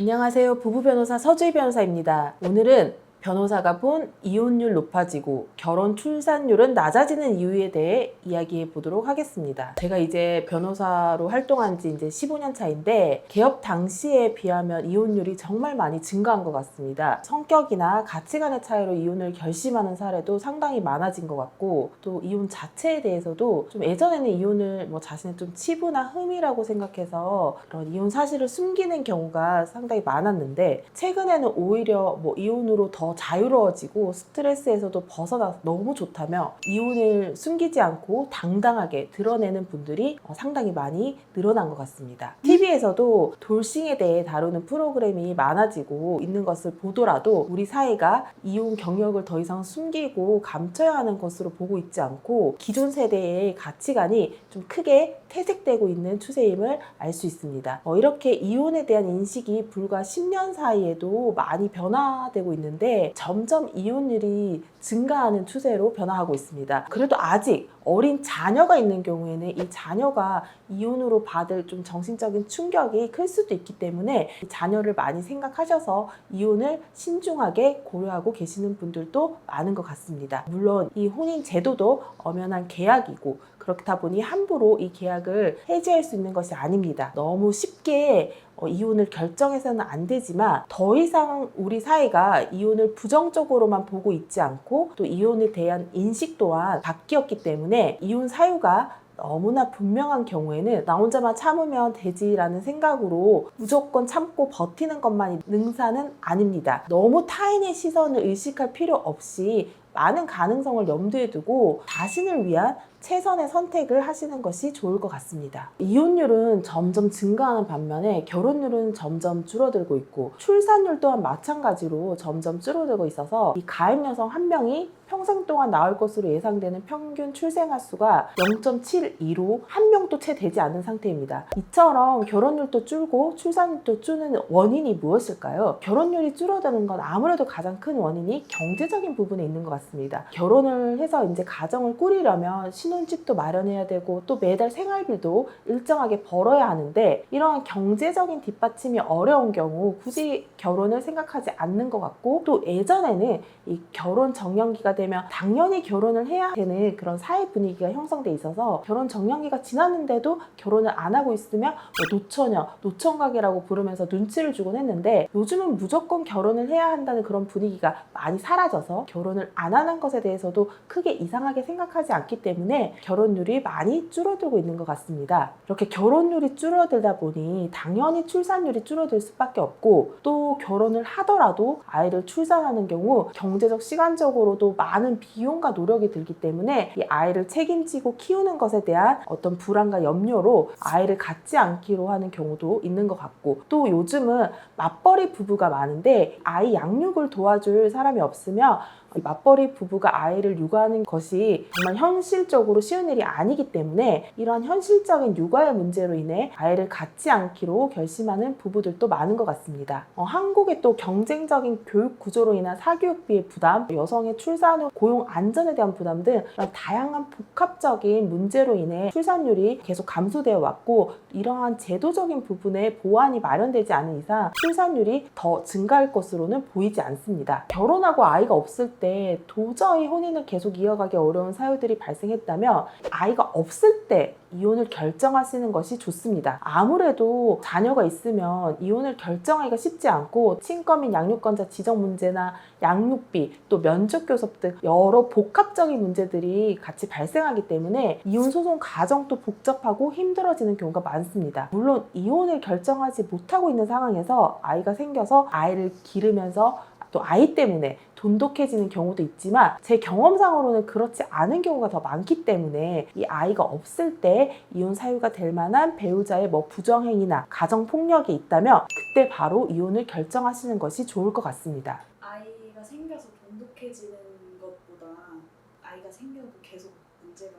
안녕하세요. 부부변호사 서주희 변호사입니다. 오늘은 변호사가 본 이혼율 높아지고 결혼 출산율은 낮아지는 이유에 대해 이야기해 보도록 하겠습니다. 제가 이제 변호사로 활동한 지 이제 15년 차인데 개업 당시에 비하면 이혼율이 정말 많이 증가한 것 같습니다. 성격이나 가치관의 차이로 이혼을 결심하는 사례도 상당히 많아진 것 같고, 또 이혼 자체에 대해서도 좀 예전에는 이혼을 자신의 좀 치부나 흠이라고 생각해서 그런 이혼 사실을 숨기는 경우가 상당히 많았는데, 최근에는 오히려 이혼으로 더 자유로워지고 스트레스에서도 벗어나서 너무 좋다며 이혼을 숨기지 않고 당당하게 드러내는 분들이 상당히 많이 늘어난 것 같습니다. TV에서도 돌싱에 대해 다루는 프로그램이 많아지고 있는 것을 보더라도 우리 사회가 이혼 경력을 더 이상 숨기고 감춰야 하는 것으로 보고 있지 않고 기존 세대의 가치관이 좀 크게 퇴색되고 있는 추세임을 알 수 있습니다. 이렇게 이혼에 대한 인식이 불과 10년 사이에도 많이 변화되고 있는데, 점점 이혼율이 증가하는 추세로 변화하고 있습니다. 그래도 아직 어린 자녀가 있는 경우에는 이 자녀가 이혼으로 받을 좀 정신적인 충격이 클 수도 있기 때문에 자녀를 많이 생각하셔서 이혼을 신중하게 고려하고 계시는 분들도 많은 것 같습니다. 물론 이 혼인 제도도 엄연한 계약이고, 그렇다 보니 함부로 이 계약을 해지할 수 있는 것이 아닙니다. 너무 쉽게 이혼을 결정해서는 안 되지만, 더 이상 우리 사회가 이혼을 부정적으로만 보고 있지 않고 또 이혼에 대한 인식 또한 바뀌었기 때문에 이혼 사유가 너무나 분명한 경우에는 나 혼자만 참으면 되지라는 생각으로 무조건 참고 버티는 것만이 능사는 아닙니다. 너무 타인의 시선을 의식할 필요 없이 많은 가능성을 염두에 두고 자신을 위한 최선의 선택을 하시는 것이 좋을 것 같습니다. 이혼율은 점점 증가하는 반면에 결혼율은 점점 줄어들고 있고, 출산율 또한 마찬가지로 점점 줄어들고 있어서 이 가임 여성 한 명이 평생 동안 낳을 것으로 예상되는 평균 출생아 수가 0.72로 한 명도 채 되지 않는 상태입니다. 이처럼 결혼율도 줄고 출산율도 줄는 원인이 무엇일까요? 결혼율이 줄어드는 건 아무래도 가장 큰 원인이 경제적인 부분에 있는 것 같습니다. 결혼을 해서 이제 가정을 꾸리려면 신혼집도 마련해야 되고 또 매달 생활비도 일정하게 벌어야 하는데, 이러한 경제적인 뒷받침이 어려운 경우 굳이 결혼을 생각하지 않는 것 같고, 또 예전에는 이 결혼 정년기가 되면 당연히 결혼을 해야 되는 그런 사회 분위기가 형성돼 있어서 결혼 정년기가 지났는데도 결혼을 안 하고 있으면 노처녀, 노총각이라고 부르면서 눈치를 주곤 했는데, 요즘은 무조건 결혼을 해야 한다는 그런 분위기가 많이 사라져서 결혼을 안 하는 것에 대해서도 크게 이상하게 생각하지 않기 때문에 결혼율이 많이 줄어들고 있는 것 같습니다. 이렇게 결혼율이 줄어들다 보니 당연히 출산율이 줄어들 수밖에 없고, 또 결혼을 하더라도 아이를 출산하는 경우 경제적 시간적으로도 많은 비용과 노력이 들기 때문에 이 아이를 책임지고 키우는 것에 대한 어떤 불안과 염려로 아이를 갖지 않기로 하는 경우도 있는 것 같고, 또 요즘은 맞벌이 부부가 많은데 아이 양육을 도와줄 사람이 없으면 맞벌이 부부가 아이를 육아하는 것이 정말 현실적으로 쉬운 일이 아니기 때문에 이러한 현실적인 육아의 문제로 인해 아이를 갖지 않기로 결심하는 부부들도 많은 것 같습니다. 한국의 또 경쟁적인 교육 구조로 인한 사교육비의 부담, 여성의 출산 후 고용 안전에 대한 부담 등 다양한 복합적인 문제로 인해 출산율이 계속 감소되어 왔고, 이러한 제도적인 부분에 보완이 마련되지 않은 이상 출산율이 더 증가할 것으로는 보이지 않습니다. 결혼하고 아이가 없을 때 도저히 혼인을 계속 이어가기 어려운 사유들이 발생했다면 아이가 없을 때 이혼을 결정하시는 것이 좋습니다. 아무래도 자녀가 있으면 이혼을 결정하기가 쉽지 않고 친권 양육권자 지정 문제나 양육비, 또 면접교섭 등 여러 복합적인 문제들이 같이 발생하기 때문에 이혼 소송 과정도 복잡하고 힘들어지는 경우가 많습니다. 물론 이혼을 결정하지 못하고 있는 상황에서 아이가 생겨서 아이를 기르면서 또 아이 때문에 돈독해지는 경우도 있지만, 제 경험상으로는 그렇지 않은 경우가 더 많기 때문에 이 아이가 없을 때 이혼 사유가 될 만한 배우자의 부정행위나 가정폭력이 있다면 그때 바로 이혼을 결정하시는 것이 좋을 것 같습니다. 아이가 생겨서 돈독해지는 것보다 아이가 생겨도 계속 문제가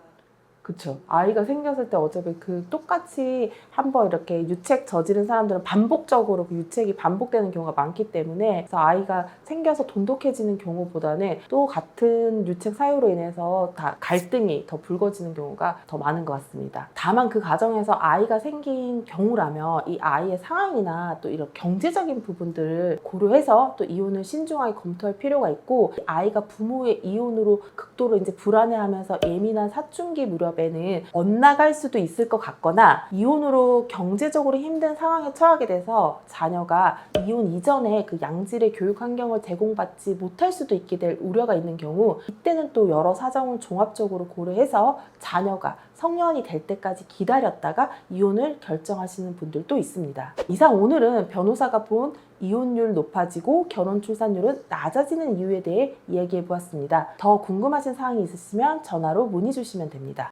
그쵸. 아이가 생겼을 때 어차피 그 똑같이 한번 이렇게 유책 저지른 사람들은 반복적으로 그 유책이 반복되는 경우가 많기 때문에 그래서 아이가 생겨서 돈독해지는 경우보다는 또 같은 유책 사유로 인해서 다 갈등이 더 불거지는 경우가 더 많은 것 같습니다. 다만 그 과정에서 아이가 생긴 경우라면 이 아이의 상황이나 또 이런 경제적인 부분들을 고려해서 또 이혼을 신중하게 검토할 필요가 있고 아이가 부모의 이혼으로 극도로 이제 불안해하면서 예민한 사춘기 무렵에는 엇나갈 수도 있을 것 같거나 이혼으로 경제적으로 힘든 상황에 처하게 돼서 자녀가 이혼 이전에 그 양질의 교육 환경을 제공받지 못할 수도 있게 될 우려가 있는 경우 이때는 또 여러 사정을 종합적으로 고려해서 자녀가 성년이 될 때까지 기다렸다가 이혼을 결정하시는 분들도 있습니다. 이상 오늘은 변호사가 본 이혼율 높아지고 결혼 출산율은 낮아지는 이유에 대해 이야기해 보았습니다. 더 궁금하신 사항이 있으시면 전화로 문의 주시면 됩니다.